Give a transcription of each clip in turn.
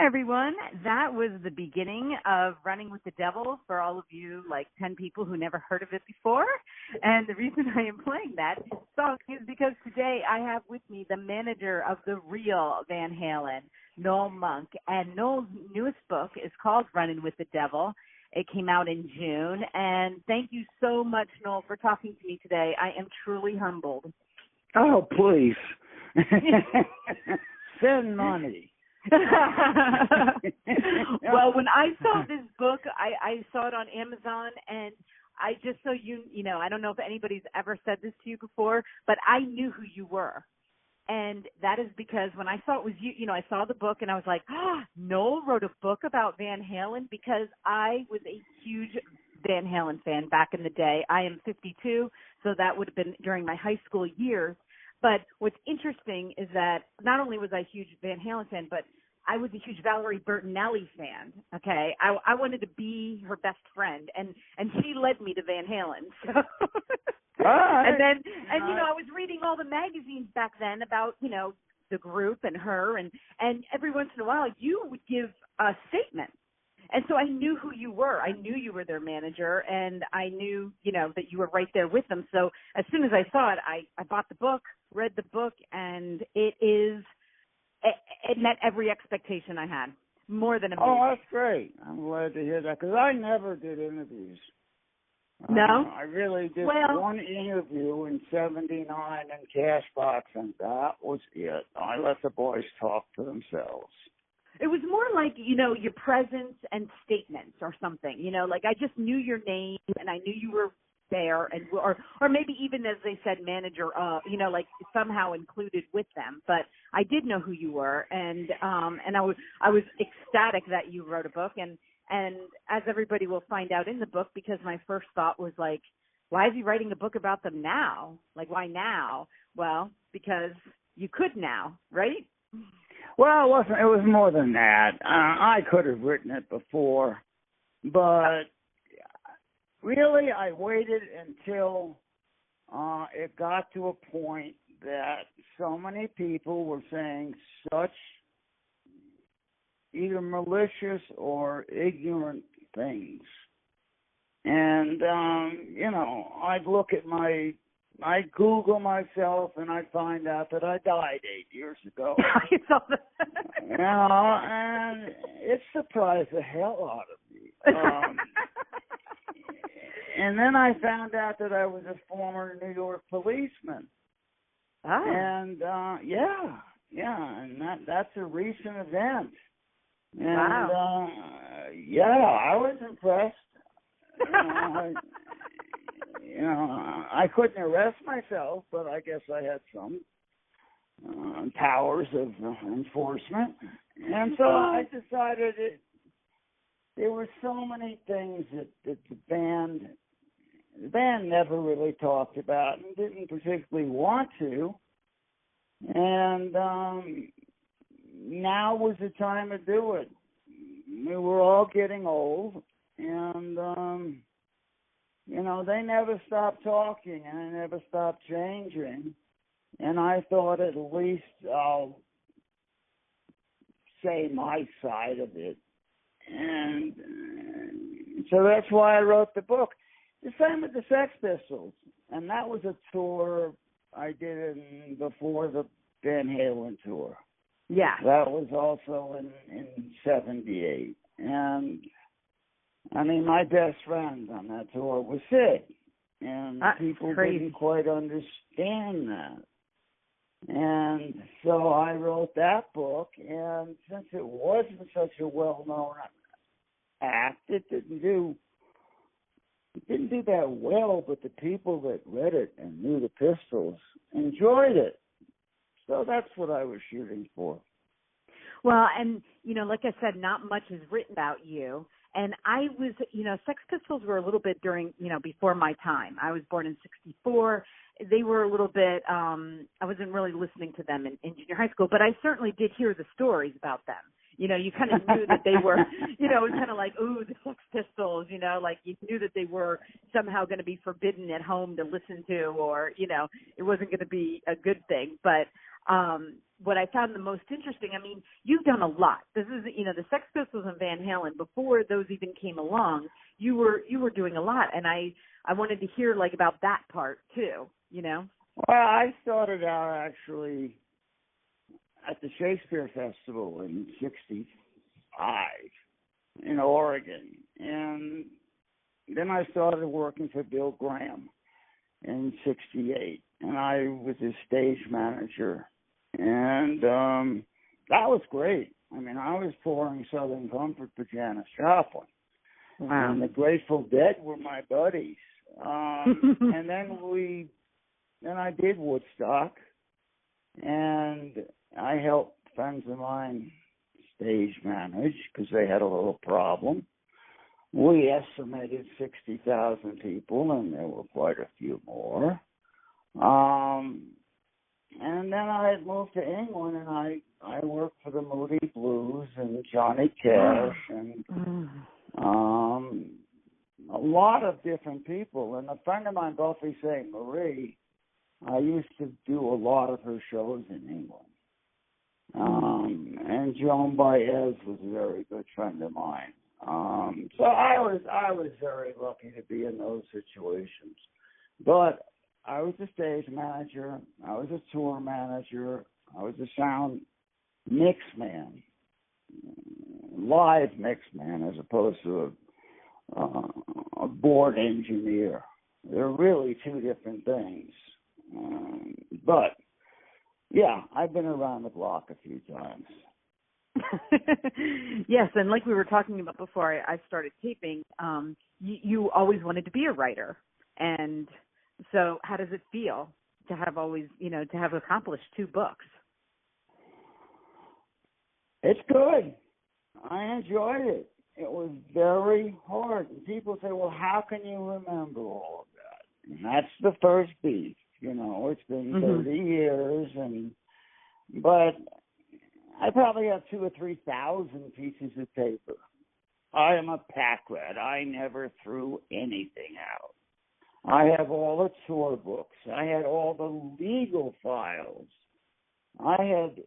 everyone. That was the beginning of Running with the Devil for all of you, like 10 people who never heard of it before. And the reason I am playing that song is because today I have with me the manager of the real Van Halen, Noel Monk. And Noel's newest book is called Runnin' with the Devil. It came out in June. And thank you so much, Noel, for talking to me today. I am truly humbled. Oh, please. Send money. Well, when I saw this book, I saw it on Amazon, and I just so you know, I don't know if anybody's ever said this to you before, but I knew who you were. And that is because when I saw it was you, I saw the book and I was like, Noel wrote a book about Van Halen, because I was a huge Van Halen fan back in the day. I am 52, so that would have been during my high school years. But what's interesting is that not only was I a huge Van Halen fan, but I was a huge Valerie Bertinelli fan. Okay, I wanted to be her best friend, and she led me to Van Halen. So. Right. And I was reading all the magazines back then about the group and her, and every once in a while you would give a statement. And so I knew who you were. I knew you were their manager, and I knew, that you were right there with them. So as soon as I saw it, I bought the book, read the book, and it met every expectation I had. More than amazing. Oh, that's great. I'm glad to hear that, because I never did interviews. No? I really did one interview in '79 in Cashbox, and that was it. I let the boys talk to themselves. It was more like, your presence and statements or something, like I just knew your name and I knew you were there, and or maybe even, as they said, manager, like somehow included with them. But I did know who you were, and I was ecstatic that you wrote a book, and as everybody will find out in the book, because my first thought was like, why is he writing a book about them now? Like, why now? Well, because you could now, right? Well, it wasn't. It was more than that. I could have written it before, but really, I waited until it got to a point that so many people were saying such either malicious or ignorant things. And, I'd look at I'd Google myself, and I'd find out that I died 8 years ago. I saw that. And it surprised the hell out of me. And then I found out that I was a former New York policeman. Oh. And, and that's a recent event. And, wow. I was impressed. I couldn't arrest myself, but I guess I had some powers of enforcement. And so I decided there were so many things that the band never really talked about and didn't particularly want to. And now was the time to do it. We were all getting old, and they never stopped talking, and they never stopped changing. And I thought at least I'll say my side of it. And so that's why I wrote the book. The same with the Sex Pistols. And that was a tour I did before the Van Halen tour. Yeah. That was also in '78. And my best friend on that tour was Sid, and people didn't quite understand that. And so I wrote that book, and since it wasn't such a well-known act, it didn't do that well, but the people that read it and knew the Pistols enjoyed it. So that's what I was shooting for. Well, and, like I said, not much is written about you. And I was, Sex Pistols were a little bit during, before my time. I was born in '64. They were a little bit, I wasn't really listening to them in junior high school, but I certainly did hear the stories about them. You kind of knew that they were, it was kind of like, ooh, the Sex Pistols, like you knew that they were somehow going to be forbidden at home to listen to, or, it wasn't going to be a good thing. But what I found the most interesting, I mean, you've done a lot. This is, the Sex Pistols and Van Halen, before those even came along, you were doing a lot. And I wanted to hear, like, about that part, too, Well, I started out, actually, at the Shakespeare Festival in '65 in Oregon. And then I started working for Bill Graham in '68. And I was his stage manager. And that was great. I mean, I was pouring Southern Comfort for Janis Joplin. Wow. And the Grateful Dead were my buddies. And then I did Woodstock. And I helped friends of mine stage manage because they had a little problem. We estimated 60,000 people, and there were quite a few more. And then I had moved to England, and I worked for the Moody Blues and Johnny Cash and a lot of different people. And a friend of mine, Buffy St. Marie, I used to do a lot of her shows in England. And Joan Baez was a very good friend of mine. So I was very lucky to be in those situations. But I was a stage manager. I was a tour manager. I was a sound mix man, live mix man, as opposed to a board engineer. They're really two different things. But yeah, I've been around the block a few times. Yes, and like we were talking about before I started taping, you always wanted to be a writer. And so how does it feel to have always, to have accomplished 2 books? It's good. I enjoyed it. It was very hard. And people say, well, how can you remember all of that? And that's the first beat. It's been 30 years. But I probably have 2,000 or 3,000 pieces of paper. I am a pack rat. I never threw anything out. I have all the tour books. I had all the legal files. I had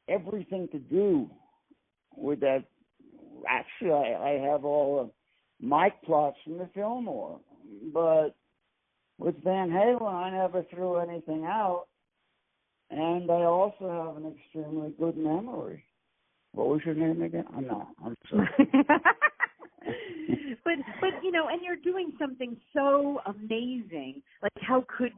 everything to do with that. Actually, I have all the mic plots from the Fillmore. But with Van Halen, I never threw anything out. And I also have an extremely good memory. What was your name again? I'm sorry. But and you're doing something so amazing. Like, how could,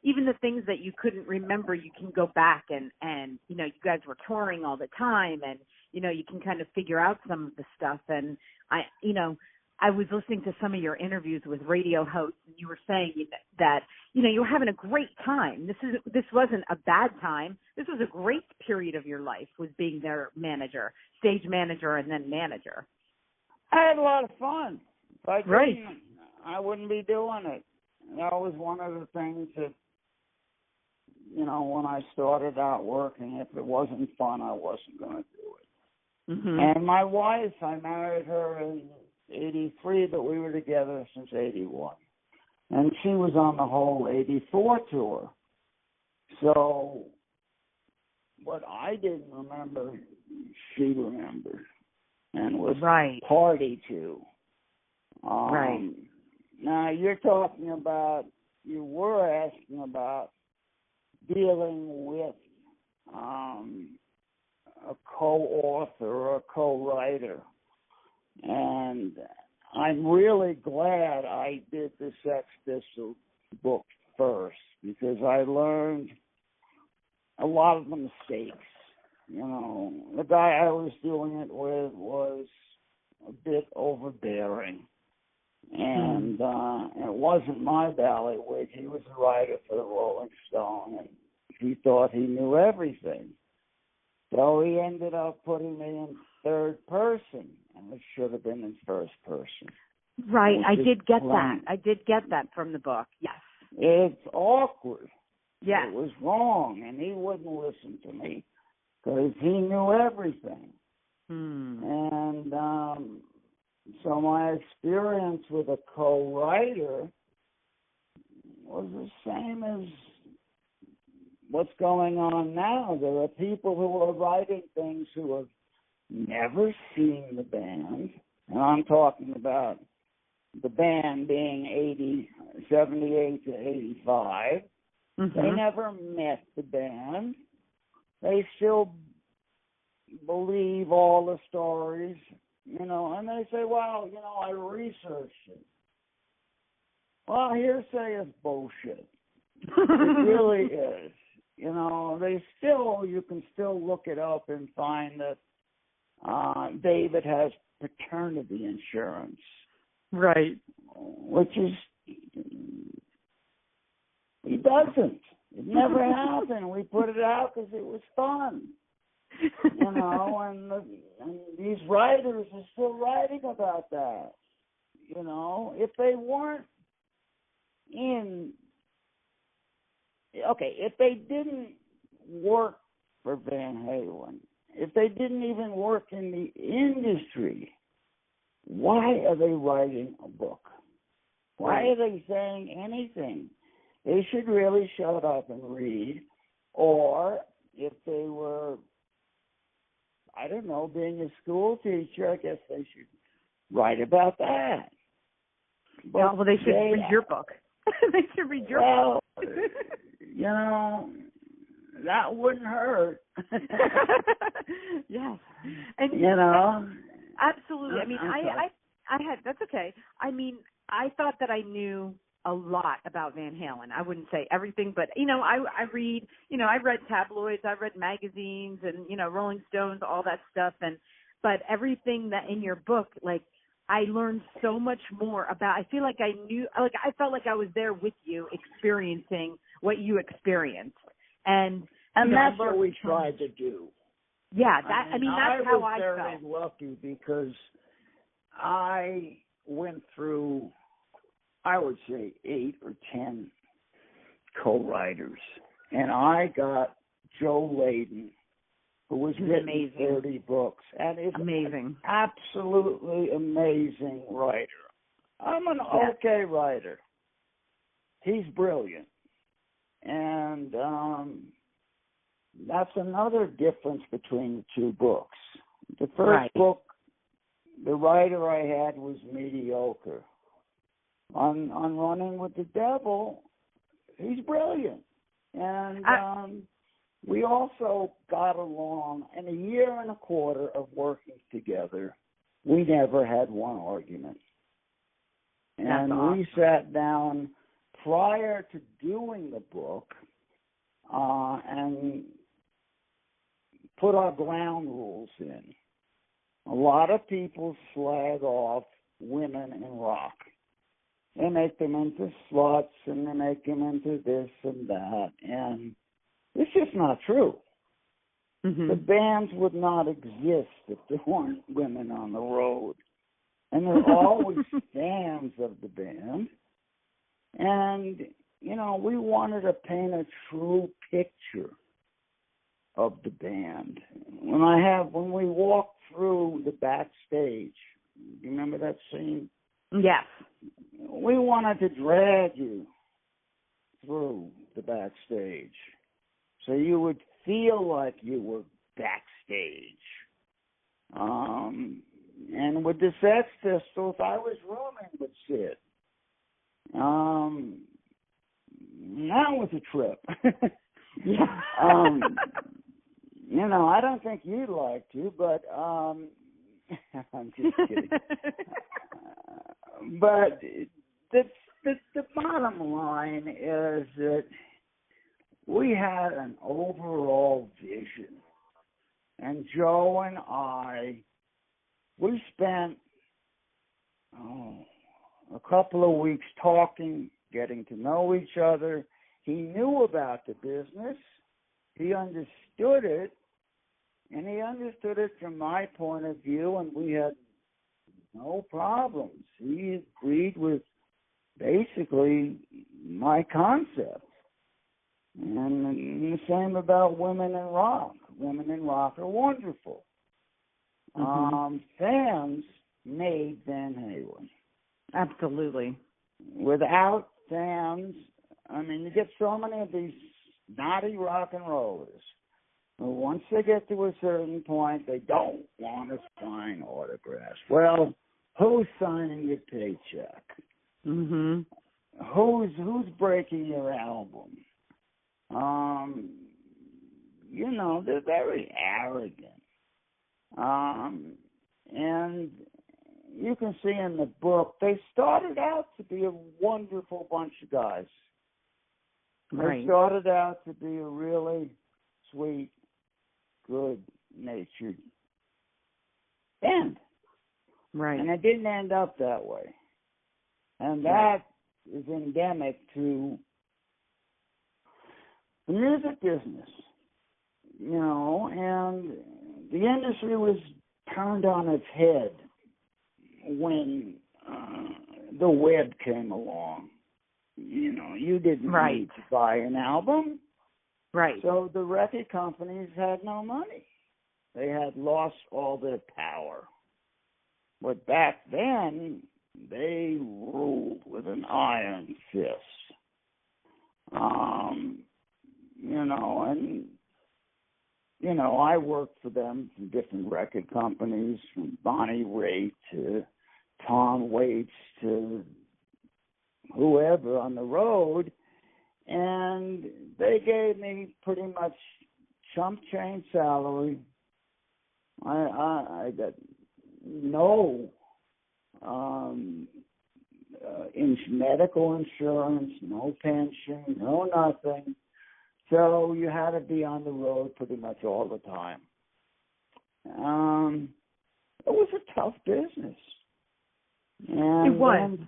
even the things that you couldn't remember, you can go back and you guys were touring all the time, and, you can kind of figure out some of the stuff. And I was listening to some of your interviews with radio hosts, and you were saying that, you were having a great time. This wasn't a bad time. This was a great period of your life, was being their manager, stage manager, and then manager. I had a lot of fun. If I right. didn't, I wouldn't be doing it. That was one of the things that, when I started out working, if it wasn't fun, I wasn't going to do it. Mm-hmm. And my wife, I married her in '83, but we were together since '81. And she was on the whole '84 tour. So what I didn't remember, she remembered and was right. party to. Right. Now, you were asking about dealing with a co-author or a co-writer. And I'm really glad I did the Sex Pistols book first, because I learned a lot of the mistakes. The guy I was doing it with was a bit overbearing. And it wasn't my bailiwick. He was a writer for the Rolling Stone, and he thought he knew everything. So he ended up putting me in third person, and it should have been in first person. Right, I did get that. I did get that from the book, yes. It's awkward. Yeah. It was wrong, and he wouldn't listen to me because he knew everything. And so my experience with a co-writer was the same as what's going on now. There are people who are writing things who have never seen the band, and I'm talking about the band being 78 to 85. Mm-hmm. They never met the band. They still believe all the stories, and they say, well, I researched it. Well, hearsay is bullshit. It really is. You can still look it up and find that David has paternity insurance. Right. Which is, he doesn't. It never happened. We put it out because it was fun. And these writers are still writing about that. If they weren't if they didn't work for Van Halen, if they didn't even work in the industry, why are they writing a book? Why are they saying anything? They should really shut up and read. Or if they were, I don't know, being a school teacher, I guess they should write about that. But they should read your book. They should read your book. That wouldn't hurt. Yes. And absolutely. I mean, I had, that's okay. I mean, I thought that I knew a lot about Van Halen. I wouldn't say everything, but I read tabloids, I read magazines, and Rolling Stones, all that stuff, but everything that in your book, like, I learned so much more about. I feel like I felt like I was there with you, experiencing what you experienced, and that's what we tried to do. Yeah, that's how I felt. I was very lucky because I went through, I would say, 8 or 10 co-writers, and I got Joe Layden, who was written 30 books, and is amazing, absolutely amazing writer. I'm an okay writer. He's brilliant, and that's another difference between the two books. The first book, the writer I had was mediocre. On Running with the Devil, he's brilliant, and we also got along. In a year and a quarter of working together, we never had one argument. And we sat down prior to doing the book and put our ground rules in. A lot of people slag off women in rock. They make them into sluts and they make them into this and that. And it's just not true. Mm-hmm. The bands would not exist if there weren't women on the road. And there are always fans of the band. And, we wanted to paint a true picture of the band. When we walked through the backstage, you remember that scene? Yes. We wanted to drag you through the backstage so you would feel like you were backstage. And with the Sex Pistols, I was rooming with Sid. That was a trip. I don't think you'd like to, but I'm just kidding. But the bottom line is that we had an overall vision. And Joe and I, we spent a couple of weeks talking, getting to know each other. He knew about the business. He understood it. And he understood it from my point of view, and we had no problems. He agreed with basically my concept. And the same about women in rock. Women in rock are wonderful. Mm-hmm. Fans made Van Halen. Absolutely. Without fans, you get so many of these naughty rock and rollers. Once they get to a certain point, they don't want to sign autographs. Well, who's signing your paycheck? Mhm. Who's breaking your album? You know, they're very arrogant. And you can see in the book, they started out to be a wonderful bunch of guys. Right. They started out to be a really sweet, good-natured band. Right. And it didn't end up that way. And that is endemic to the music business, you know, and the industry was turned on its head when the web came along. You know, you didn't need to buy an album. Right. So the record companies had no money. They had lost all their power. But back then, they ruled with an iron fist. You know, and, you know, I worked for them from different record companies, from Bonnie Raitt to Tom Waits to whoever on the road, and they gave me pretty much chump change salary. I got no medical insurance, no pension, no nothing. So you had to be on the road pretty much all the time. It was a tough business. And, it was.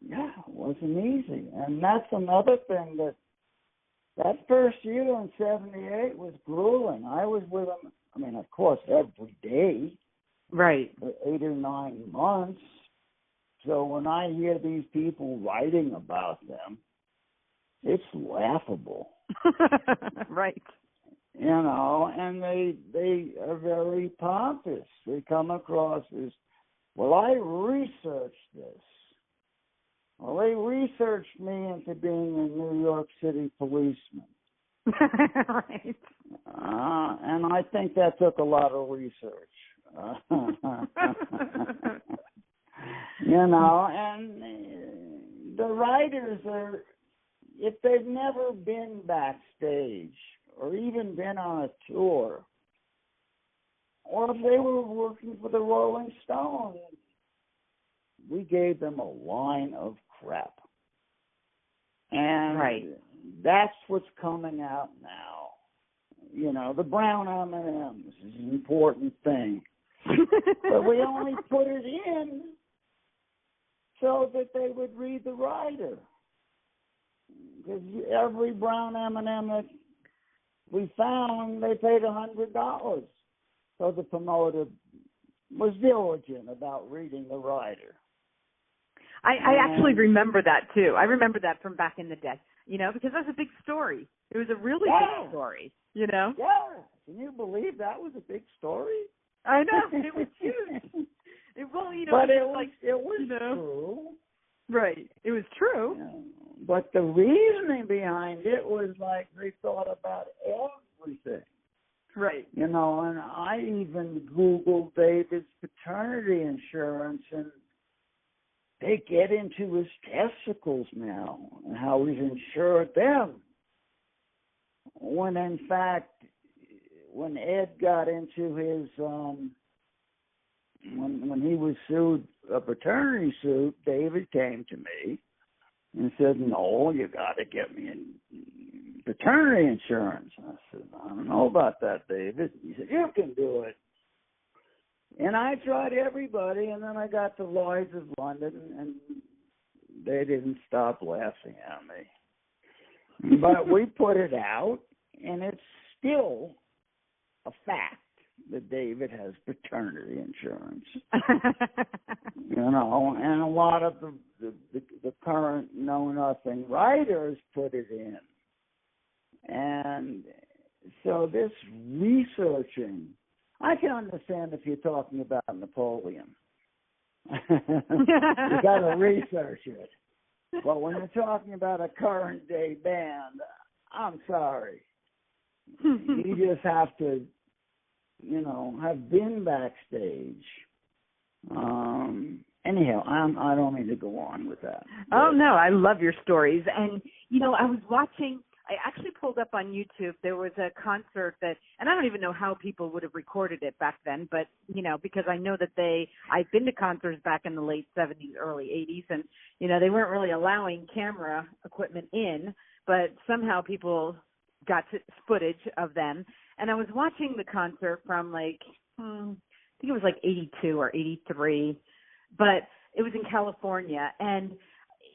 Yeah, it wasn't easy. And that's another thing that first year in 78 was grueling. I was with them, I mean, of course, every day. Right. For 8 or 9 months. So when I hear these people writing about them, it's laughable. Right. You know, and they are very pompous. They come across as, well, I researched this. Well, they researched me into being a New York City policeman. Right. And I think that took a lot of research. You know, and the writers are, if they've never been backstage or even been on a tour, or if they were working for the Rolling Stones, we gave them a line of crap. And that's what's coming out now. You know, the brown M&Ms is an important thing. But we only put it in so that they would read the writer. Because every brown M&M that we found, they paid $100. So the promoter was diligent about reading the writer. I actually remember that, too. I remember that from back in the day, you know, because that was a big story. It was a really big story, you know? Yeah. Can you believe that was a big story? I know. It was huge. Well, you know, but it was you know, true. Right. It was true. Yeah. But the reasoning behind it was like they thought about everything. Right. You know, and I even Googled David's paternity insurance, and they get into his testicles now and how he's insured them. When in fact, when Ed got into his, when he was sued, a paternity suit, David came to me and said, "No, you got to get me paternity insurance." I said, "I don't know about that, David." He said, "You can do it." And I tried everybody, and then I got to Lloyd's of London, and they didn't stop laughing at me. But we put it out, and it's still a fact that David has paternity insurance. You know, and a lot of the current know-nothing writers put it in. And so this researching, I can understand if you're talking about Napoleon. You got to research it. But when you're talking about a current day band, I'm sorry. You just have to, have been backstage. Anyhow, I don't need to go on with that. Oh, no, I love your stories. And, I was watching, I actually pulled up on YouTube, there was a concert that, and I don't even know how people would have recorded it back then, but, because I know that I've been to concerts back in the late 70s, early 80s, and, they weren't really allowing camera equipment in, but somehow people got footage of them. And I was watching the concert from I think it was 82 or 83, but it was in California, and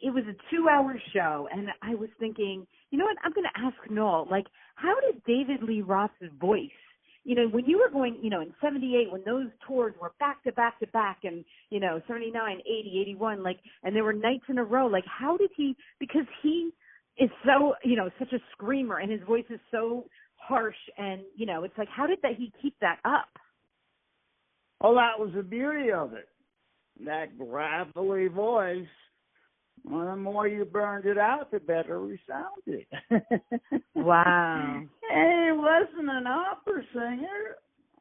it was a 2-hour show, and I was thinking, you know what, I'm going to ask Noel, how did David Lee Roth's voice, when you were going, in 78, when those tours were back to back to back, and, 79, 80, 81, and there were nights in a row, how did he, because he is so, such a screamer, and his voice is so harsh, and, it's how did he keep that up? Well, that was the beauty of it. That gravelly voice, well, the more you burned it out, the better we sounded. Wow. And he wasn't an opera singer.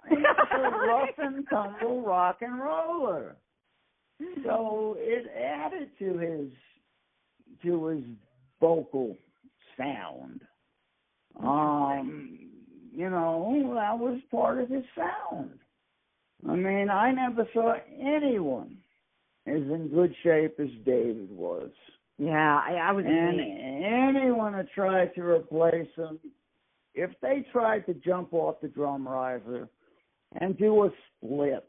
He was a rough and tumble rock and roller. So it added to his vocal sound. That was part of his sound. I mean, I never saw anyone as in good shape as David was. Yeah, I was. And anyone that tried to replace him, if they tried to jump off the drum riser and do a split,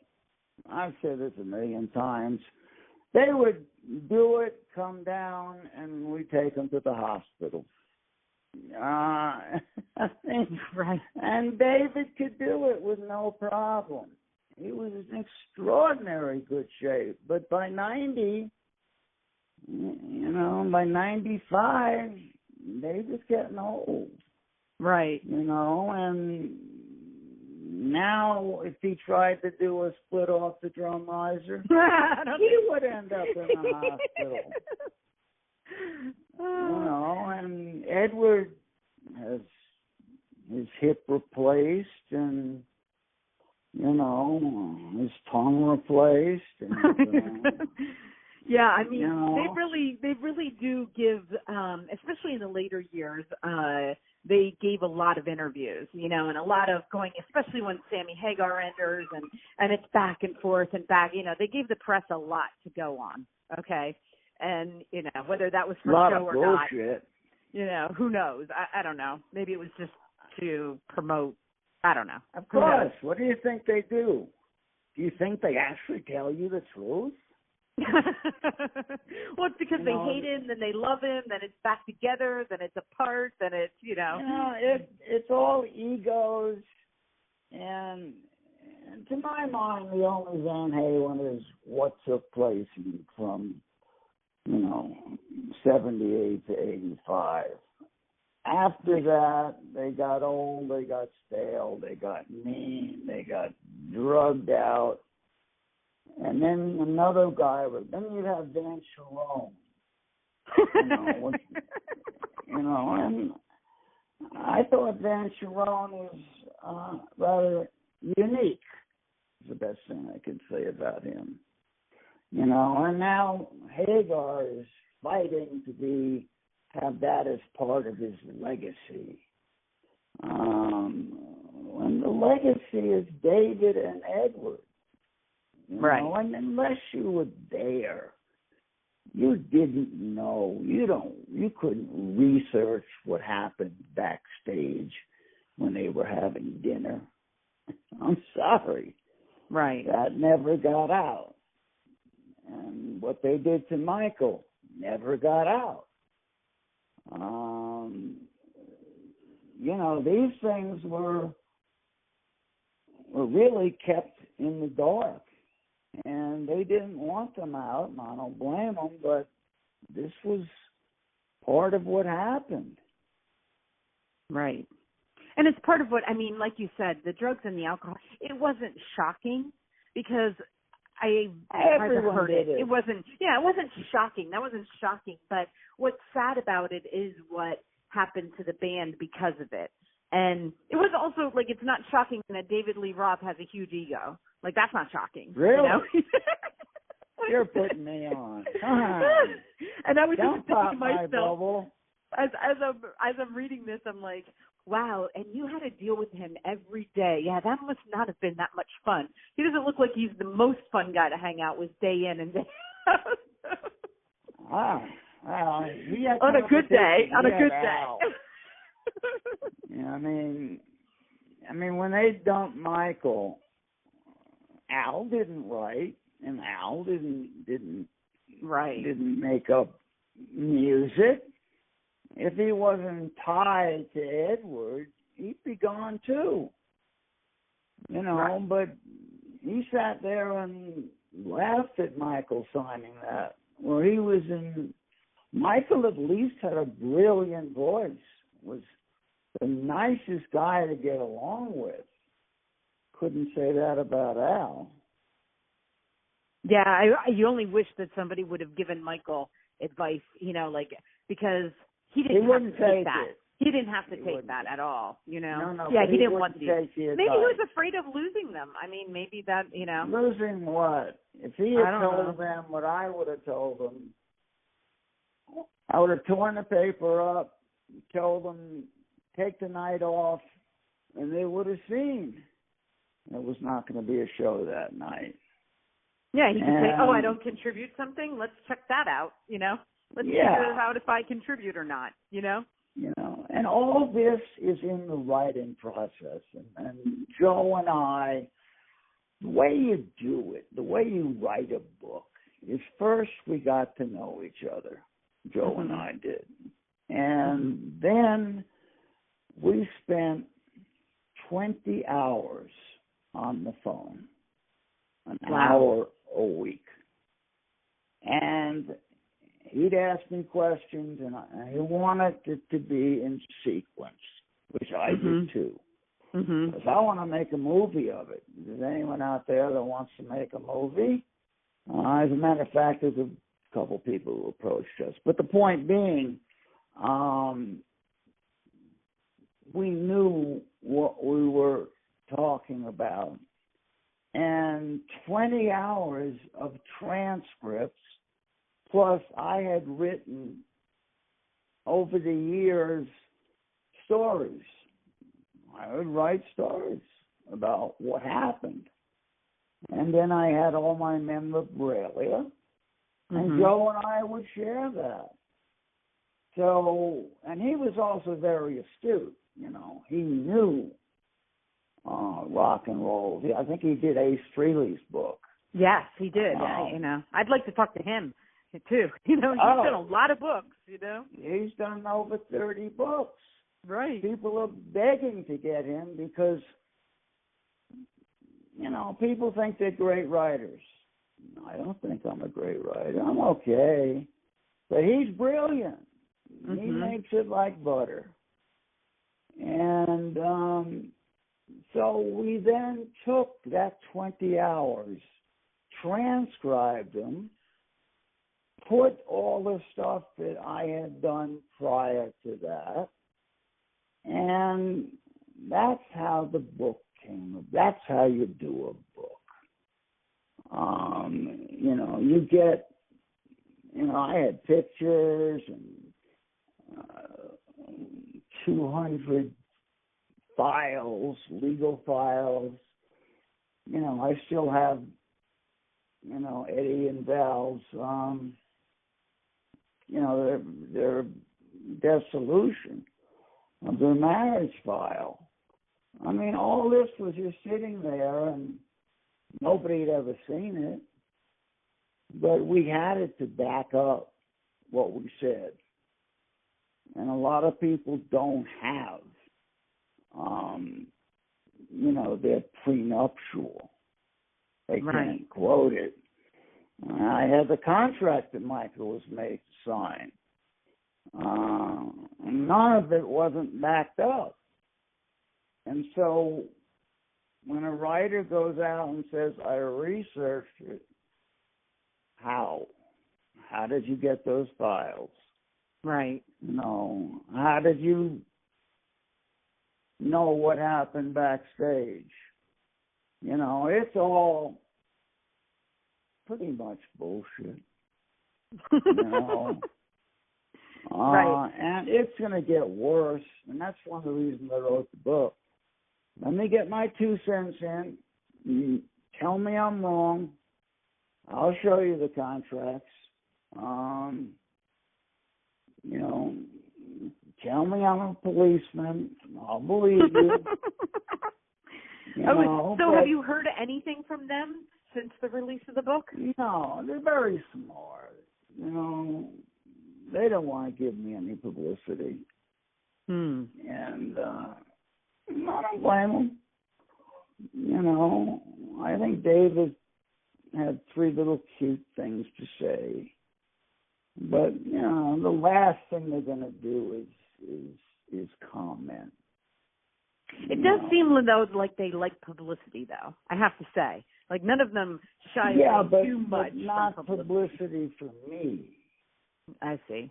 I've said this a million times, they would do it, come down, and we take them to the hospital. Right. And David could do it with no problem. He was in extraordinary good shape. But by 90, by 95, David's getting old. Right. And now if he tried to do a split off the drum riser, he would end up in the hospital. And Edward has his hip replaced and his tongue replaced. And, yeah, I mean, they really do give, especially in the later years, they gave a lot of interviews, and a lot of going, especially when Sammy Hagar enters and it's back and forth and back, they gave the press a lot to go on. Okay. And, whether that was for show or bullshit. not, who knows? I don't know. Maybe it was just to promote. I don't know. Of course. What do you think they do? Do you think they actually tell you the truth? Well, it's because they hate him, then they love him, then it's back together, then it's apart, then it's, it's all egos. And to my mind, the only Van Halen is what took place from, 78 to 85. After that, they got old, they got stale, they got mean, they got drugged out. And then another guy, then you have Van Sharone. And I thought Van Sharone was rather unique, is the best thing I could say about him. And now Hagar is fighting to have that as part of his legacy. And the legacy is David and Edward. Right. And unless you were there, you didn't know. You couldn't research what happened backstage when they were having dinner. I'm sorry. Right. That never got out. And what they did to Michael never got out. These things were really kept in the dark, and they didn't want them out, and I don't blame them, but this was part of what happened. Right. And it's part of what, like you said, the drugs and the alcohol, it wasn't shocking because Everyone heard did it. It wasn't shocking. That wasn't shocking. But what's sad about it is what happened to the band because of it. And it was also, like, it's not shocking that David Lee Roth has a huge ego. Like, that's not shocking. Really? You know? You're putting me on. And I was Don't just thinking to my myself, bubble. as I'm reading this, I'm like, wow, and you had to deal with him every day. Yeah, that must not have been that much fun. He doesn't look like he's the most fun guy to hang out with day in and day out. Wow. Well, he had On a good day. On a good Al. day. Yeah, I mean, when they dumped Michael, Al didn't write, and Al didn't make up music. If he wasn't tied to Edward, he'd be gone too. You know, Right. But he sat there and laughed at Michael signing that. Well, Michael at least had a brilliant voice, was the nicest guy to get along with. Couldn't say that about Al. Yeah, you only wish that somebody would have given Michael advice, you know, like, because he didn't have to take that. He didn't have to take that at all, you know. No, yeah, he didn't want to. Maybe he was afraid of losing them. I mean, maybe that, you know. Losing what? If he had told them what I would have told them, I would have torn the paper up, told them, take the night off, and they would have seen it was not going to be a show that night. Yeah, he could say, I don't contribute something. Let's check that out, you know. Let's figure out if I contribute or not, you know. You know, and all this is in the writing process. And Joe and I, the way you do it, the way you write a book, is first we got to know each other. Joe and I did. And then we spent 20 hours on the phone, an hour a week. And he'd ask me questions, and he wanted it to be in sequence, which I did too. Because I want to make a movie of it. If there's anyone out there that wants to make a movie, as a matter of fact, there's a couple people who approached us. But the point being, we knew what we were talking about. And 20 hours of transcripts, plus I had written over the years stories. I would write stories about what happened. And then I had all my memorabilia, and Joe and I would share that. So, and he was also very astute, you know. He knew rock and roll. I think he did Ace Frehley's book. Yes, he did. You know, I'd like to talk to him too. You know, he's done a lot of books. You know, he's done over 30 books. Right. People are begging to get him because, you know, people think they're great writers. I don't think I'm a great writer. I'm okay, but he's brilliant. He makes it like butter. And so we then took that 20 hours, transcribed them, put all the stuff that I had done prior to that, and that's how the book came. That's how you do a book. You know, you get, you know, I had pictures and 200 files, legal files. You know, I still have, you know, Eddie and Val's, you know, their dissolution of their marriage file. I mean, all this was just sitting there, and nobody had ever seen it. But we had it to back up what we said. And a lot of people don't have, you know, their prenuptial. They can't quote it. I had the contract that Michael was made to sign. None of it wasn't backed up. And so when a writer goes out and says, I researched it, how? How did you get those files? Right. How did you know what happened backstage? It's all pretty much bullshit. Right. And it's going to get worse, and that's one of the reasons I wrote the book. Let me get my 2 cents in. You tell me I'm wrong. I'll show you the contracts. Tell me I'm a policeman. I'll believe you. Have you heard anything from them since the release of the book? No, they're very smart. They don't want to give me any publicity. And I don't blame them. I think David had 3 little cute things to say. But, the last thing they're going to do is comment. It does seem, though, like they like publicity, though, I have to say. Like, none of them shy away too much. But not publicity for me. I see.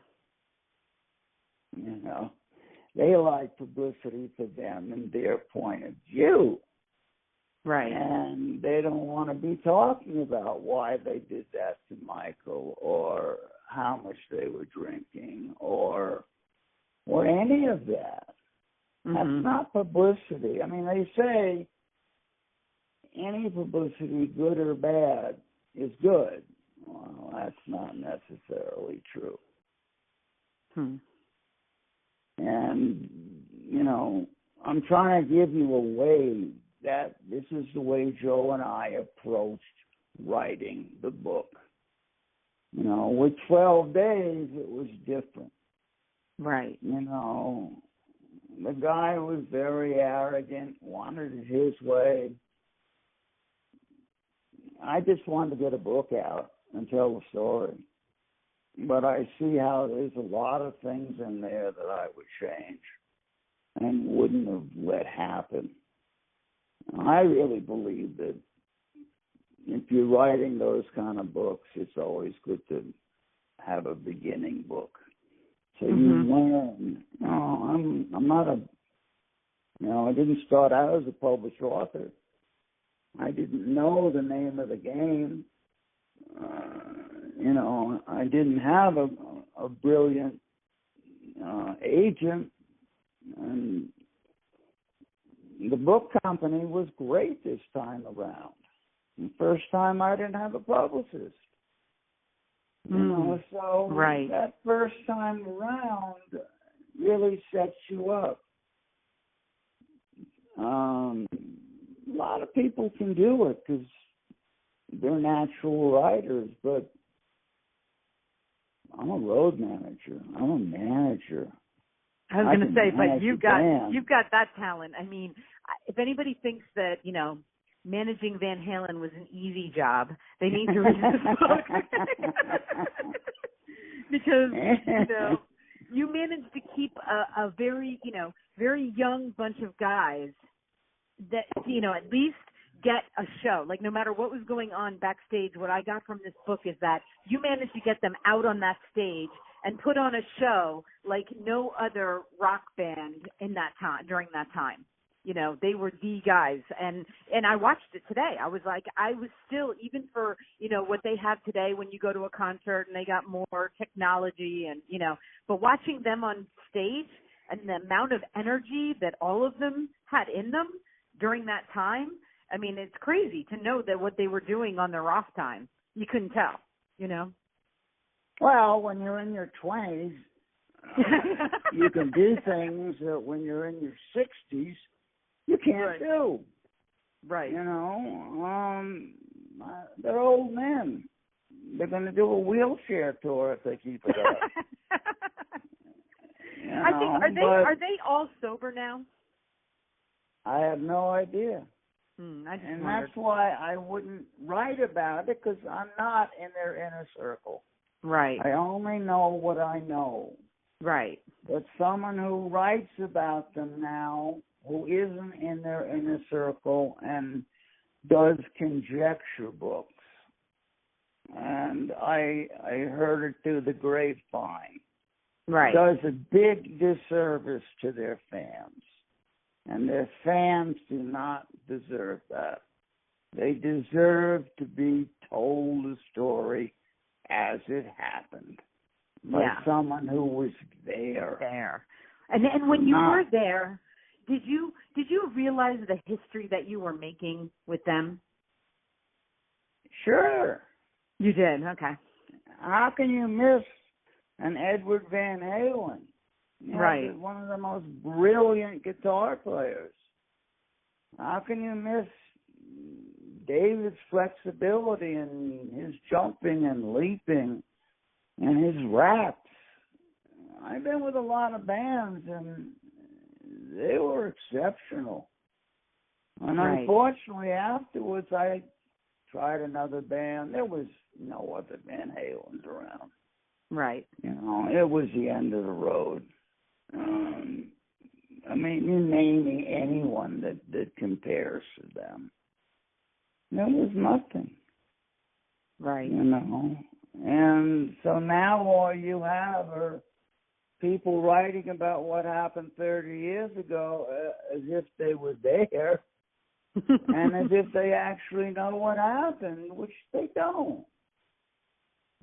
They like publicity for them and their point of view. Right. And they don't want to be talking about why they did that to Michael or how much they were drinking or any of that. That's not publicity. I mean, they say any publicity, good or bad, is good. Well, that's not necessarily true. And, I'm trying to give you a way that this is the way Joe and I approached writing the book. With 12 days, it was different. Right. The guy was very arrogant, wanted it his way. I just wanted to get a book out and tell the story. But I see how there's a lot of things in there that I would change and wouldn't have let happen. I really believe that if you're writing those kind of books, it's always good to have a beginning book. So you learn. I'm not I didn't start out as a published author. I didn't know the name of the game. I didn't have a brilliant agent, and the book company was great this time around. The first time I didn't have a publicist. So right. That first time around really sets you up. A lot of people can do it because they're natural writers, but I'm a road manager. I'm a manager. I was going to say, but you've got that talent. I mean, if anybody thinks that, managing Van Halen was an easy job, they need to read this book. Because, you managed to keep a very, very young bunch of guys that, at least get a show. Like, no matter what was going on backstage, what I got from this book is that you managed to get them out on that stage and put on a show like no other rock band in that time, during that time. They were the guys. And I watched it today. I was still, even for, what they have today when you go to a concert and they got more technology and, but watching them on stage and the amount of energy that all of them had in them during that time, I mean, it's crazy to know that what they were doing on their off time. You couldn't tell, Well, when you're in your 20s, you can do things that when you're in your 60s, you can't do. Right. They're old men. They're going to do a wheelchair tour if they keep it up. I think are they all sober now? I have no idea. And that's why I wouldn't write about it, because I'm not in their inner circle. Right. I only know what I know. Right. But someone who writes about them now, who isn't in their inner circle and does conjecture books, and I heard it through the grapevine. does a big disservice to their fans. And their fans do not deserve that. They deserve to be told the story as it happened by someone who was there. And when you were there, did you realize the history that you were making with them? Sure. You did, okay. How can you miss an Edward Van Halen? Right. One of the most brilliant guitar players. How can you miss David's flexibility and his jumping and leaping and his raps? I've been with a lot of bands and they were exceptional. And unfortunately afterwards I tried another band. There was no other Van Halens around. Right. It was the end of the road. I mean, you name me anyone that compares to them. There was nothing. Right. And so now all you have are people writing about what happened 30 years ago as if they were there and as if they actually know what happened, which they don't.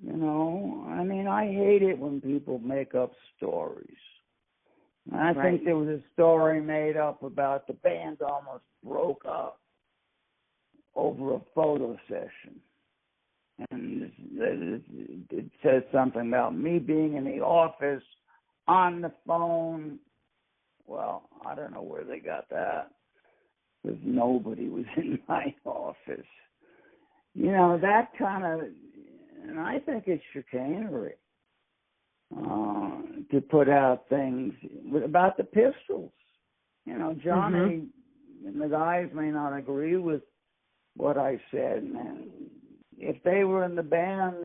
I mean, I hate it when people make up stories. I think there was a story made up about the band almost broke up over a photo session. And it says something about me being in the office on the phone. Well, I don't know where they got that, because nobody was in my office. That kind of, and I think it's chicanery to put out things about the Pistols. Johnny and the guys may not agree with what I said, and if they were in the band,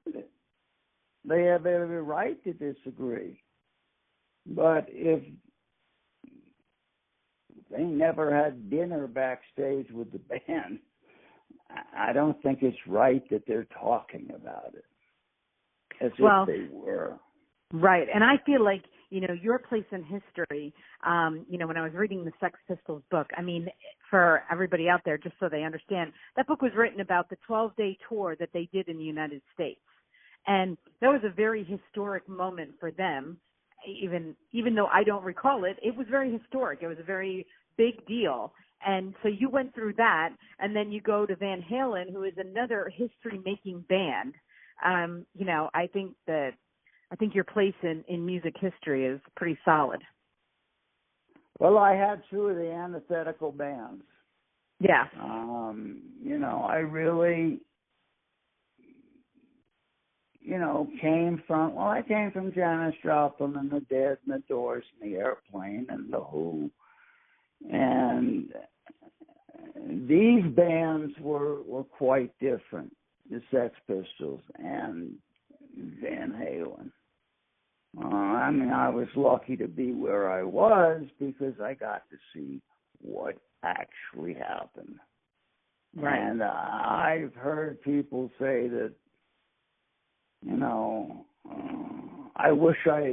they have every right to disagree. But if they never had dinner backstage with the band, I don't think it's right that they're talking about it as if they were. Right. And I feel like, your place in history, when I was reading the Sex Pistols book, I mean, for everybody out there, just so they understand, that book was written about the 12-day tour that they did in the United States. And that was a very historic moment for them. Even though I don't recall it, it was very historic. It was a very big deal. And so you went through that, and then you go to Van Halen, who is another history-making band. I think your place in music history is pretty solid. Well, I had two of the antithetical bands. Yeah. I really, I came from Janis, Joplin, and the Dead, and the Doors, and the Airplane, and the Who. And these bands were quite different, the Sex Pistols and Van Halen. I was lucky to be where I was because I got to see what actually happened. Right. And I've heard people say that,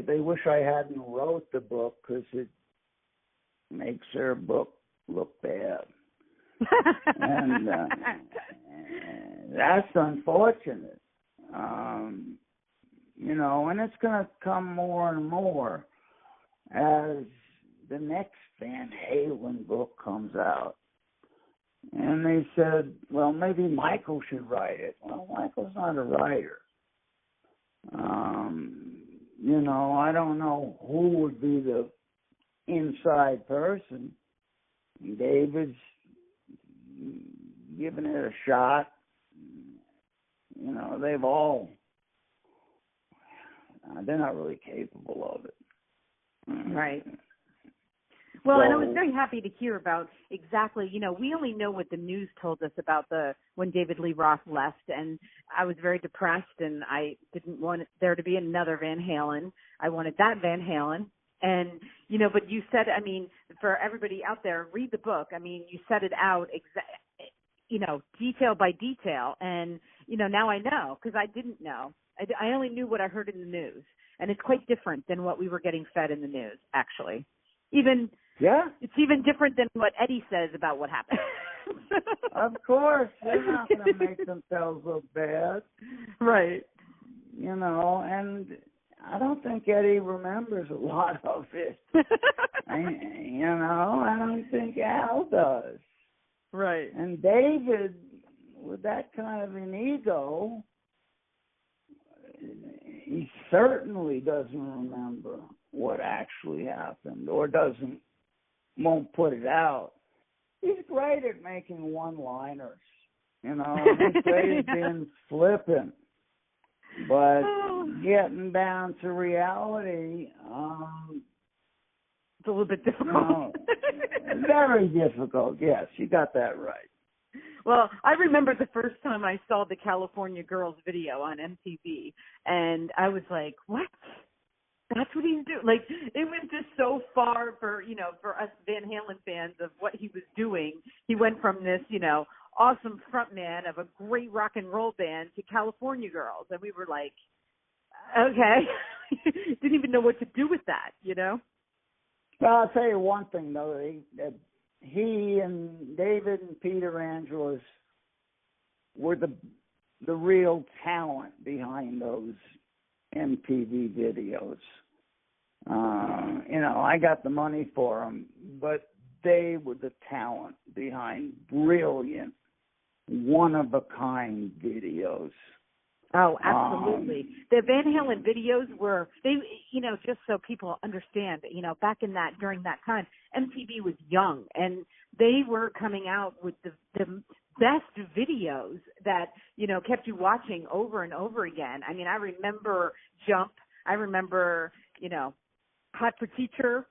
they wish I hadn't wrote the book because it makes their book look bad. And that's unfortunate. And it's going to come more and more as the next Van Halen book comes out. And they said, well, maybe Michael should write it. Well, Michael's not a writer. I don't know who would be the inside person. David's giving it a shot. They've all, they're not really capable of it. Right. Well, and I was very happy to hear about exactly, we only know what the news told us about when David Lee Roth left, and I was very depressed, and I didn't want there to be another Van Halen. I wanted that Van Halen. And, but you said, for everybody out there, read the book. You set it out, detail by detail. And, now I know, because I didn't know. I only knew what I heard in the news. and it's quite different than what we were getting fed in the news, actually. It's even different than what Eddie says about what happened. Of course, they're not going to make themselves look bad. Right. You know, and I don't think Eddie remembers a lot of it. I don't think Al does. Right. And David, with that kind of an ego, he certainly doesn't remember what actually happened, or won't put it out. He's great at making one-liners, you know. He's great at being flippant, but getting down to reality, it's a little bit difficult. Very difficult. Yes, you got that right. Well, I remember the first time I saw the California Girls video on MTV, and I was like, what? That's what he's doing. Like, it went just so far for us Van Halen fans of what he was doing. He went from this, awesome frontman of a great rock and roll band to California Girls. And we were like, okay. Didn't even know what to do with that, Well, I'll tell you one thing, though. He and David and Peter Andrews were the real talent behind those MTV videos. I got the money for them, but they were the talent behind brilliant, one-of-a-kind videos. Oh, absolutely. The Van Halen videos were, just so people understand, during that time, MTV was young, and they were coming out with the best videos that, kept you watching over and over again. I mean, I remember Jump. I remember, Hot for Teacher.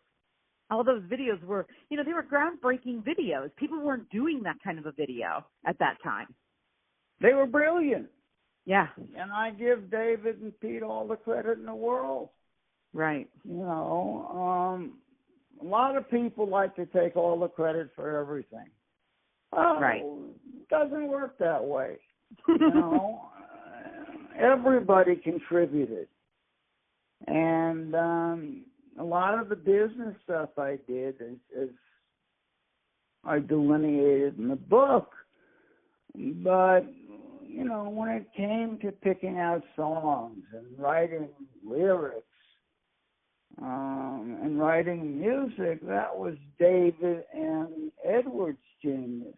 All those videos were, they were groundbreaking videos. People weren't doing that kind of a video at that time. They were brilliant. Yeah. And I give David and Pete all the credit in the world. Right. A lot of people like to take all the credit for everything. Right. It doesn't work that way. Everybody contributed. And a lot of the business stuff I did is I delineated in the book. But when it came to picking out songs and writing lyrics and writing music, that was David and Edward's genius.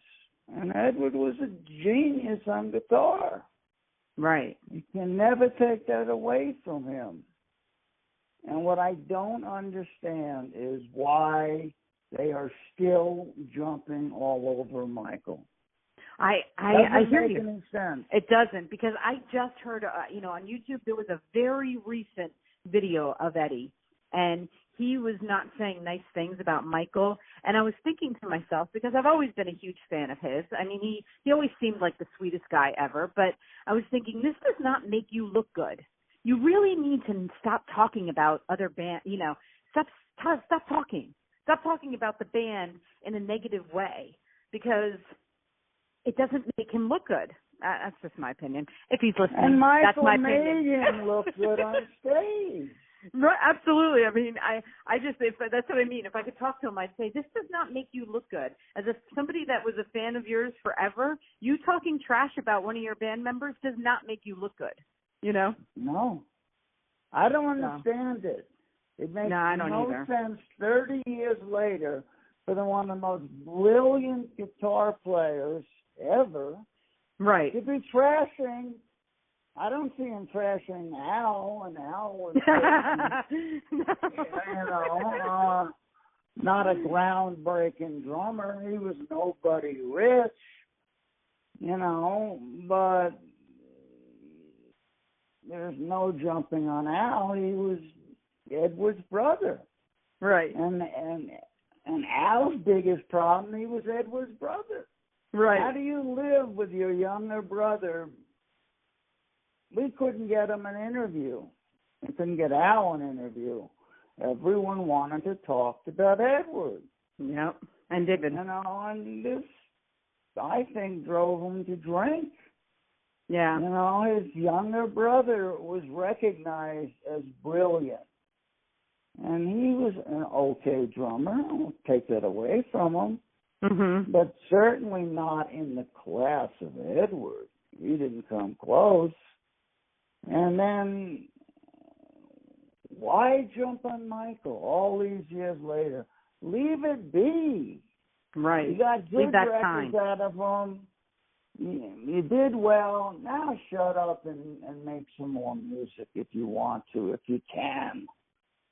And Edward was a genius on guitar. Right. You can never take that away from him. And what I don't understand is why they are still jumping all over Michael. I hear you. Doesn't make any sense. It doesn't, because I just heard, on YouTube there was a very recent video of Eddie, and he was not saying nice things about Michael. And I was thinking to myself, because I've always been a huge fan of his. I mean, he always seemed like the sweetest guy ever. But I was thinking, this does not make you look good. You really need to stop talking about other band. Stop talking. Stop talking about the band in a negative way, because it doesn't make him look good. That's just my opinion. If he's listening, and Michael that's my opinion. made him look good on stage. Right, absolutely. I mean, that's what I mean. If I could talk to him, I'd say, this does not make you look good. As somebody that was a fan of yours forever, you talking trash about one of your band members does not make you look good. No. I don't understand it. It makes no sense 30 years later for one of the most brilliant guitar players ever, right, to be trashing. I don't see him trashing Al, and Al was not a groundbreaking drummer. He was nobody rich, but there's no jumping on Al. He was Edward's brother. Right. And Al's biggest problem, he was Edward's brother. Right. How do you live with your younger brother? We couldn't get him an interview. We couldn't get Al an interview. Everyone wanted to talk about Edward. Yep. And David. And this, I think, drove him to drink. Yeah. You know, his younger brother was recognized as brilliant. And he was an okay drummer. I won't take that away from him. Mm-hmm. But certainly not in the class of Edward. He didn't come close. And then, why jump on Michael all these years later? Leave it be. Right. You got good records time. out of him. You did well. Now shut up and make some more music if you want to, if you can.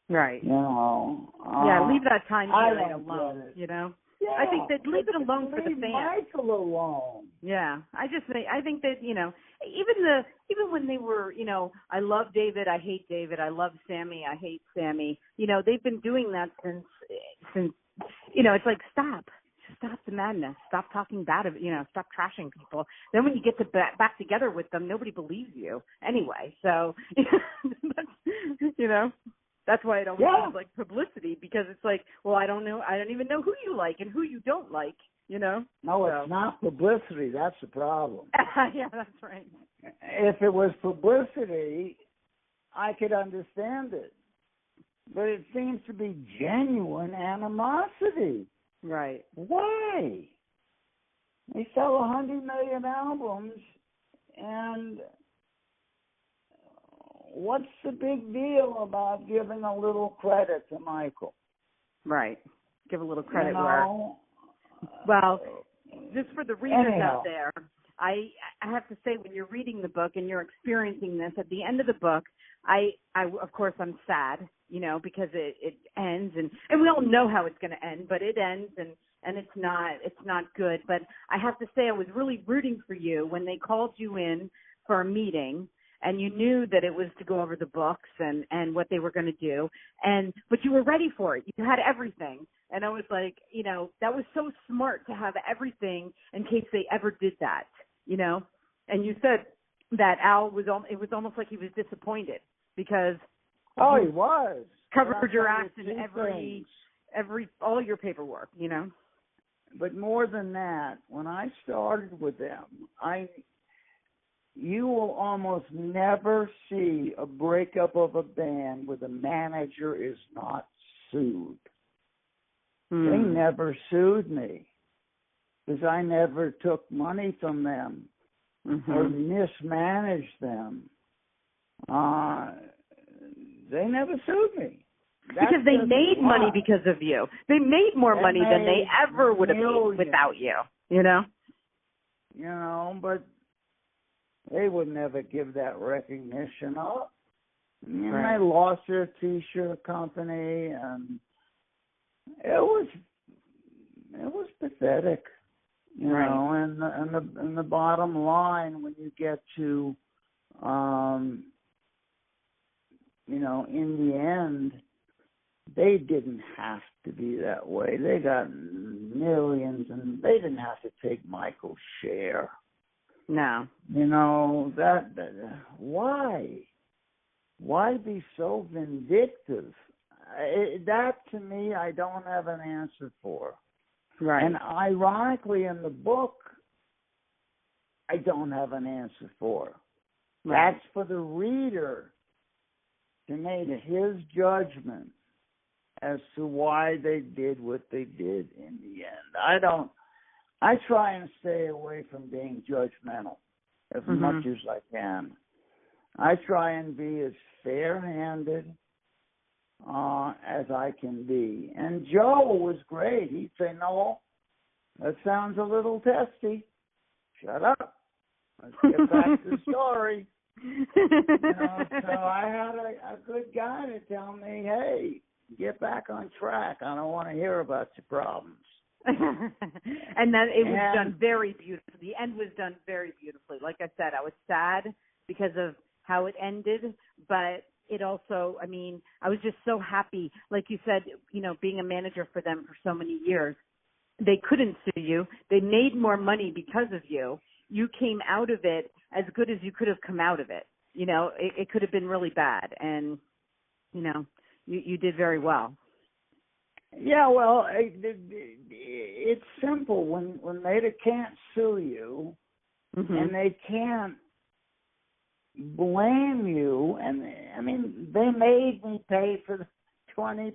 Right. You know. Yeah, leave that time period alone, you know. Yeah, I think that leave it alone for the fans. Leave Michael alone. Yeah, I think that, you know, even when they were, you know, I love David, I hate David, I love Sammy, I hate Sammy. You know, they've been doing that since you know, it's like stop the madness, stop talking bad of, you know, stop trashing people. Then when you get to back together with them, nobody believes you anyway. So, you know. That's why it almost seems like publicity, because it's like, well, I don't even know who you like and who you don't like, you know? No, it's not publicity. That's the problem. Yeah, that's right. If it was publicity, I could understand it. But it seems to be genuine animosity. Right. Why? They sell 100 million albums, and what's the big deal about giving a little credit to Michael? Right. Give a little credit where. Well, just for the readers out there, I have to say, when you're reading the book and you're experiencing this, at the end of the book, I of course I'm sad, you know, because it ends, and we all know how it's going to end, but it ends, and it's not good. But I have to say, I was really rooting for you when they called you in for a meeting. And you knew that it was to go over the books and what they were going to do. But you were ready for it. You had everything. And I was like, you know, that was so smart to have everything in case they ever did that, you know. And you said that Al it was almost like he was disappointed because he was covered your ass in all your paperwork, you know. But more than that, when I started with them, you will almost never see a breakup of a band where the manager is not sued. They never sued me because I never took money from them or mismanaged them. They never sued me. Because they made money because of you. They made more money than they ever would have made without you, you know? You know, but they would never give that recognition up. And they lost their T-shirt company, and it was pathetic, you know. And the bottom line, when you get to, you know, in the end, they didn't have to be that way. They got millions, and they didn't have to take Michael's share. No. You know, that why? Why be so vindictive? That, to me, I don't have an answer for. Right. And ironically, in the book, I don't have an answer for. Right. That's for the reader to make his judgment as to why they did what they did in the end. I try and stay away from being judgmental as much as I can. I try and be as fair-handed as I can be. And Joe was great. He'd say, "No, that sounds a little testy. Shut up. Let's get back to the story." You know, so I had a good guy to tell me, "Hey, get back on track. I don't want to hear about your problems." And then it was done very beautifully. The end was done very beautifully. Like I said, I was sad because of how it ended, but it also, I mean, I was just so happy. Like you said, you know, being a manager for them for so many years, they couldn't sue you. They made more money because of you. You came out of it as good as you could have come out of it. You know, it could have been really bad, and, you know, you did very well. Yeah, well, it's simple. When they can't sue you, and they can't blame you. And I mean, they made me pay for the 20%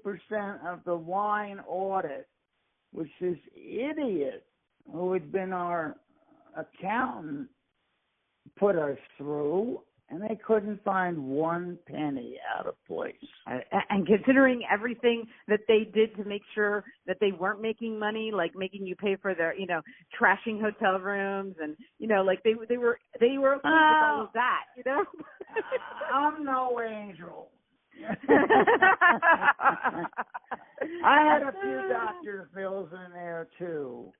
of the wine audit, which this idiot who had been our accountant put us through, and they couldn't find one penny out of place. And considering everything that they did to make sure that they weren't making money, like making you pay for their, trashing hotel rooms, and like they were okay with all of that, I'm no angel. I had a few doctor's bills in there too.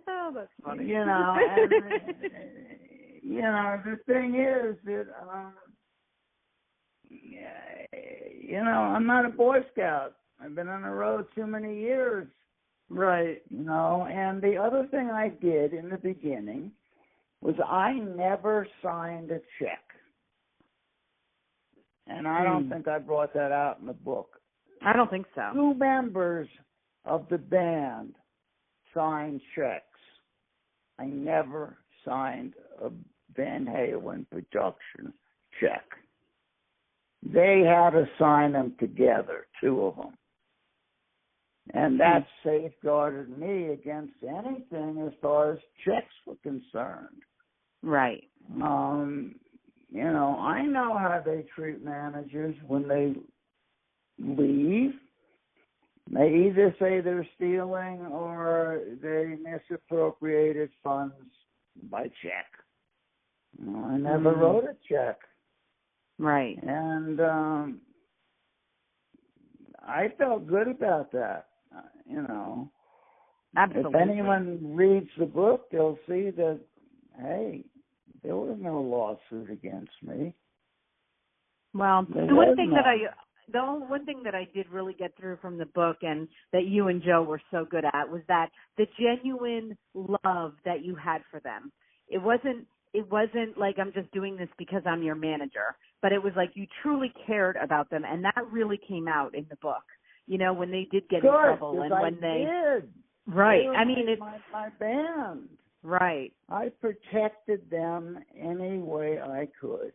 Oh, that's funny. The thing is that I'm not a Boy Scout. I've been on the road too many years. Right. And the other thing I did in the beginning was I never signed a check. And I don't think I brought that out in the book. I don't think so. 2 members of the band signed checks. I never signed a Van Halen production check. They had to sign them together, 2 of them. And that safeguarded me against anything as far as checks were concerned. Right. I know how they treat managers when they leave. They either say they're stealing or they misappropriated funds by check. I never wrote a check. Right. And I felt good about that, Absolutely. If anyone reads the book, they'll see that, hey, there was no lawsuit against me. Well, the one thing that I did really get through from the book, and that you and Joe were so good at, was that the genuine love that you had for them. It wasn't like I'm just doing this because I'm your manager, but it was like you truly cared about them, and that really came out in the book. When they did get in trouble, and when they did. Right. I mean, it's my band. Right. I protected them any way I could.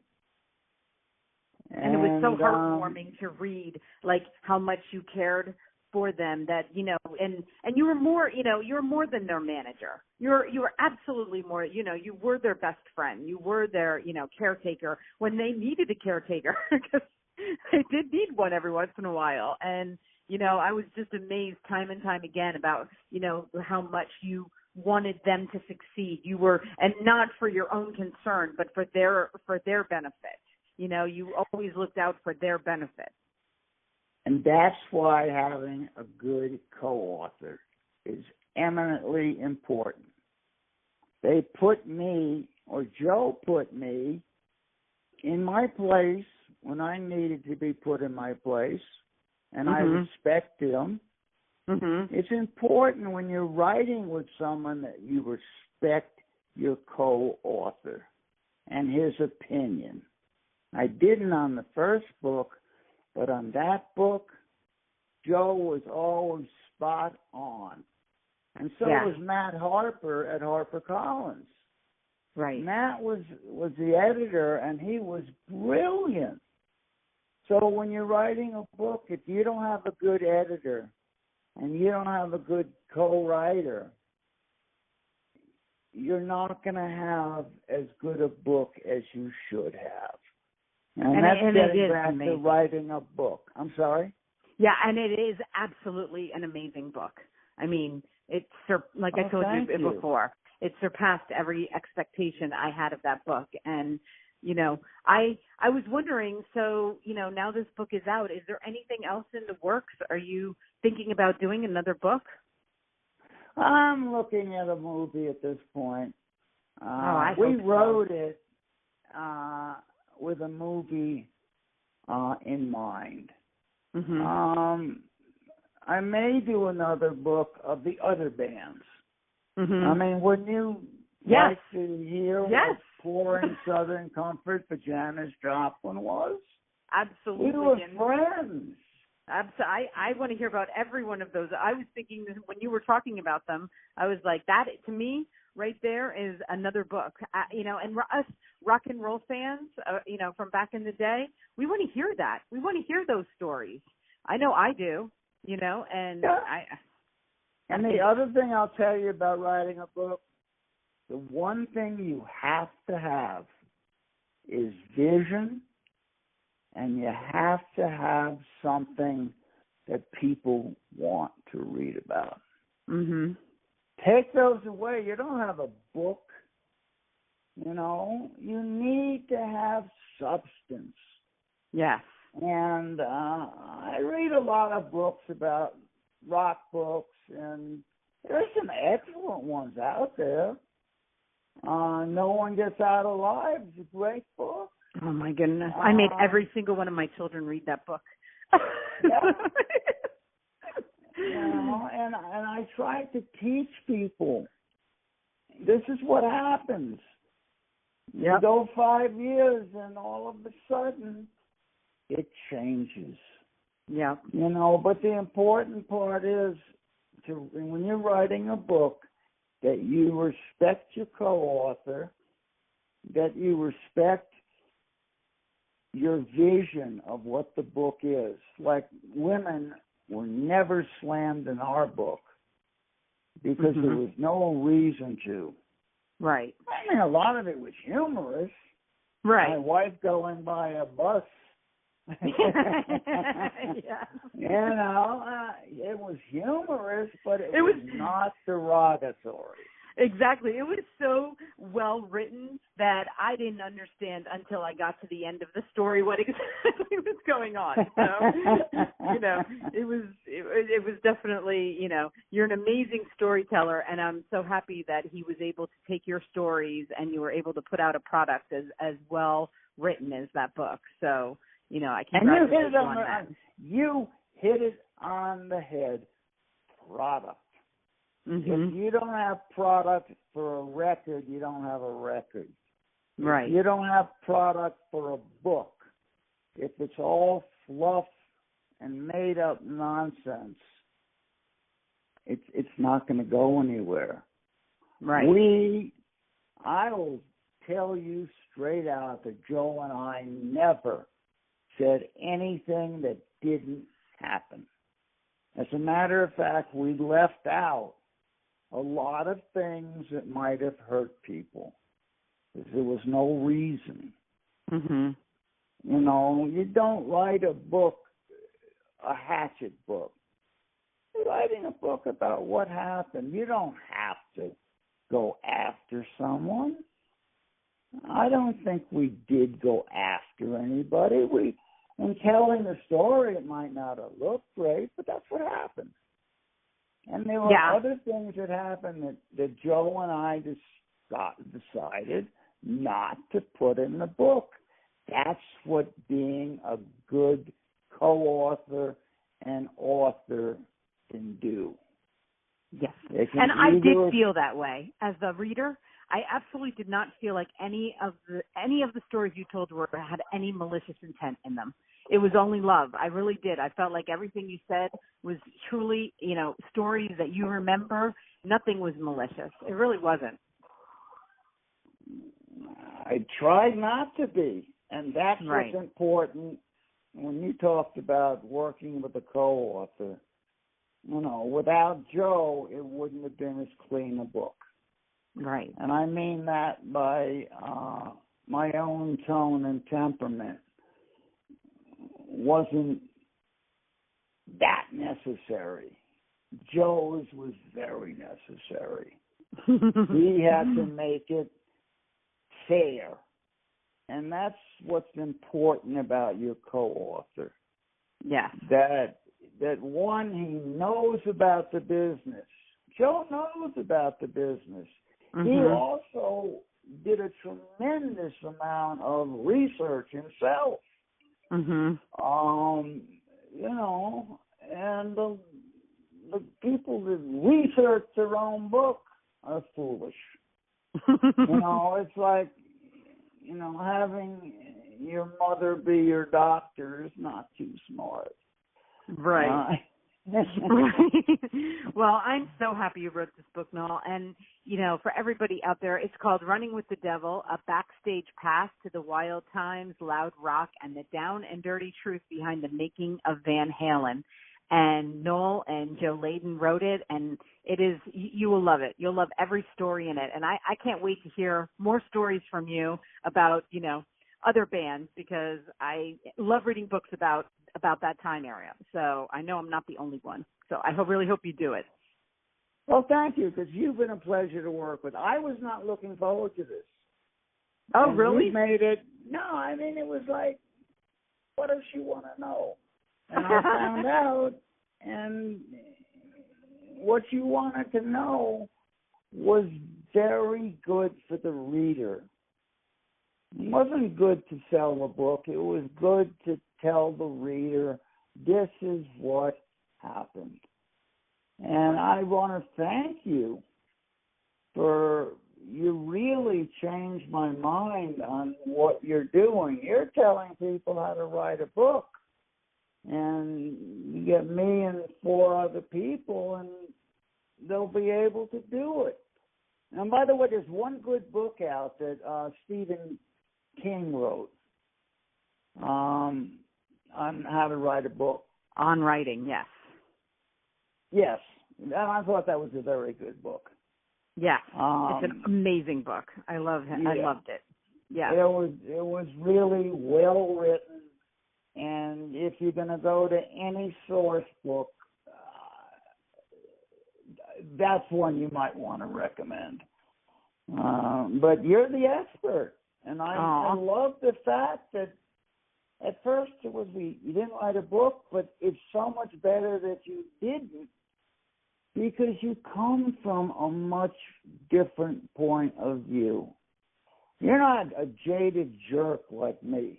And it was so heartwarming to read, like, how much you cared for them, that, and you were more, you were more than their manager. You were absolutely more, you were their best friend. You were their, caretaker when they needed a caretaker, because they did need one every once in a while. And, I was just amazed time and time again about, how much you wanted them to succeed. You were, and not for your own concern, but for their benefit. You always looked out for their benefit. And that's why having a good co-author is eminently important. They put me, or Joe put me, in my place when I needed to be put in my place, and I respect him. It's important when you're writing with someone that you respect your co-author and his opinion. I didn't on the first book, but on that book, Joe was always spot on. And so was Matt Harper at HarperCollins. Right. Matt was the editor, and he was brilliant. So when you're writing a book, if you don't have a good editor and you don't have a good co-writer, you're not going to have as good a book as you should have. And that's getting back to writing a book. I'm sorry? Yeah, and it is absolutely an amazing book. I mean, I told you before, it surpassed every expectation I had of that book. And, I was wondering, so, now this book is out, is there anything else in the works? Are you thinking about doing another book? I'm looking at a movie at this point. We wrote it with a movie in mind. I may do another book of the other bands. I mean, wouldn't you like to hear what Pouring Southern Comfort for Janis Joplin was? Absolutely. We were friends. I want to hear about every one of those. I was thinking when you were talking about them, I was like, that to me right there is another book. And us rock and roll fans, from back in the day, we want to hear that. We want to hear those stories. I know I do, and yeah. I And the other thing I'll tell you about writing a book, the one thing you have to have is vision, and you have to have something that people want to read about. Mm-hmm. Take those away, you don't have a book. You need to have substance. Yes. And I read a lot of books about rock books, and there's some excellent ones out there. No One Gets Out Alive is a great book. Oh, my goodness. I made every single one of my children read that book. Yeah. And I try to teach people, this is what happens. Yep. You go 5 years, and all of a sudden, it changes. Yeah. But the important part is, when you're writing a book, that you respect your co-author, that you respect your vision of what the book is. Like, women were never slammed in our book because there was no reason to. Right. I mean, a lot of it was humorous. Right. My wife going by a bus. Yeah. It was humorous, but it was not derogatory. Exactly. It was so well written that I didn't understand until I got to the end of the story what exactly was going on. So, it was definitely, you're an amazing storyteller, and I'm so happy that he was able to take your stories and you were able to put out a product as well written as that book. So, I congratulate you on that. You hit it on the head. Product. Mm-hmm. If you don't have product for a record, you don't have a record. Right. If you don't have product for a book, if it's all fluff and made up nonsense, it's not going to go anywhere. Right. I will tell you straight out that Joe and I never said anything that didn't happen. As a matter of fact, we left out a lot of things that might have hurt people because there was no reason. Mm-hmm. You don't write a book, a hatchet book. You're writing a book about what happened. You don't have to go after someone. I don't think we did go after anybody. In telling the story, it might not have looked great, but that's what happened. And there were other things that happened that Joe and I decided not to put in the book. That's what being a good co-author and author can do. Yes. And I did feel that way as the reader. I absolutely did not feel like any of the stories you told had any malicious intent in them. It was only love. I really did. I felt like everything you said was truly, stories that you remember. Nothing was malicious. It really wasn't. I tried not to be, and that's what's important. When you talked about working with a co-author, without Joe, it wouldn't have been as clean a book. Right. And I mean that by my own tone and temperament wasn't that necessary. Joe's was very necessary. He had to make it fair. And that's what's important about your co-author. Yes. That one, he knows about the business. Joe knows about the business. Mm-hmm. He also did a tremendous amount of research himself. Mm-hmm. And the people that research their own book are foolish. It's like, having your mother be your doctor is not too smart. Right. Well, I'm so happy you wrote this book, Noel. And, you know, for everybody out there, it's called Running with the Devil, A Backstage Pass to the Wild Times, Loud Rock, and the Down and Dirty Truth Behind the Making of Van Halen. And Noel and Joe Layden wrote it, and it is, you will love it. You'll love every story in it. And I can't wait to hear more stories from you about, you know, other bands, because I love reading books about that time area. So I know I'm not the only one. So I really hope you do it. Well, thank you, because you've been a pleasure to work with. I was not looking forward to this. Oh, and really? You made it. No, I mean, it was like, what does she want to know? And I found out, and what you wanted to know was very good for the reader. It wasn't good to sell a book. It was good to tell the reader, this is what happened. And I want to thank you for, you really changed my mind on what you're doing. You're telling people how to write a book. And you get me and 4 other people, and they'll be able to do it. And by the way, there's one good book out that Stephen King wrote on how to write a book. On writing, yes. Yes, and I thought that was a very good book. Yeah, it's an amazing book. I love it. Yeah. I loved it. Yeah, it was really well written, and if you're going to go to any source book, that's one you might want to recommend. But you're the expert, and I love the fact that at first it was you didn't write a book, but it's so much better that you didn't, because you come from a much different point of view. You're not a jaded jerk like me.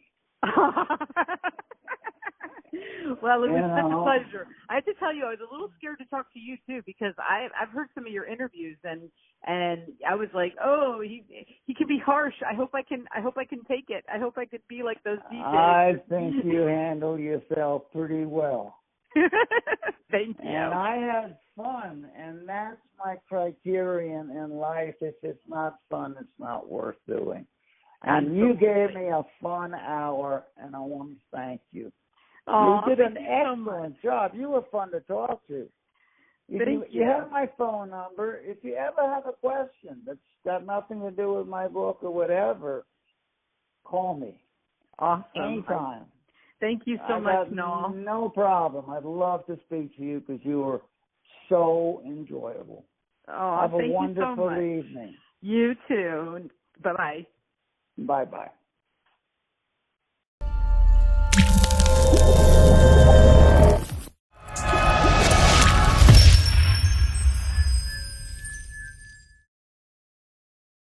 Well, it was such a pleasure. I have to tell you, I was a little scared to talk to you too, because I've heard some of your interviews, and I was like, oh, he can be harsh. I hope I can take it. I hope I could be like those DJs. I think you handle yourself pretty well. Thank you. And I had fun, and that's my criterion in life. If it's not fun, it's not worth doing. And you gave me a fun hour, and I want to thank you. Oh, you did an excellent job. You were fun to talk to. You have my phone number. If you ever have a question that's got nothing to do with my book or whatever, call me. Awesome. Anytime. Thank you so much, Noel. No problem. I'd love to speak to you because you were so enjoyable. Oh, have thank a wonderful you so much. evening. You too. Bye-bye. Bye-bye.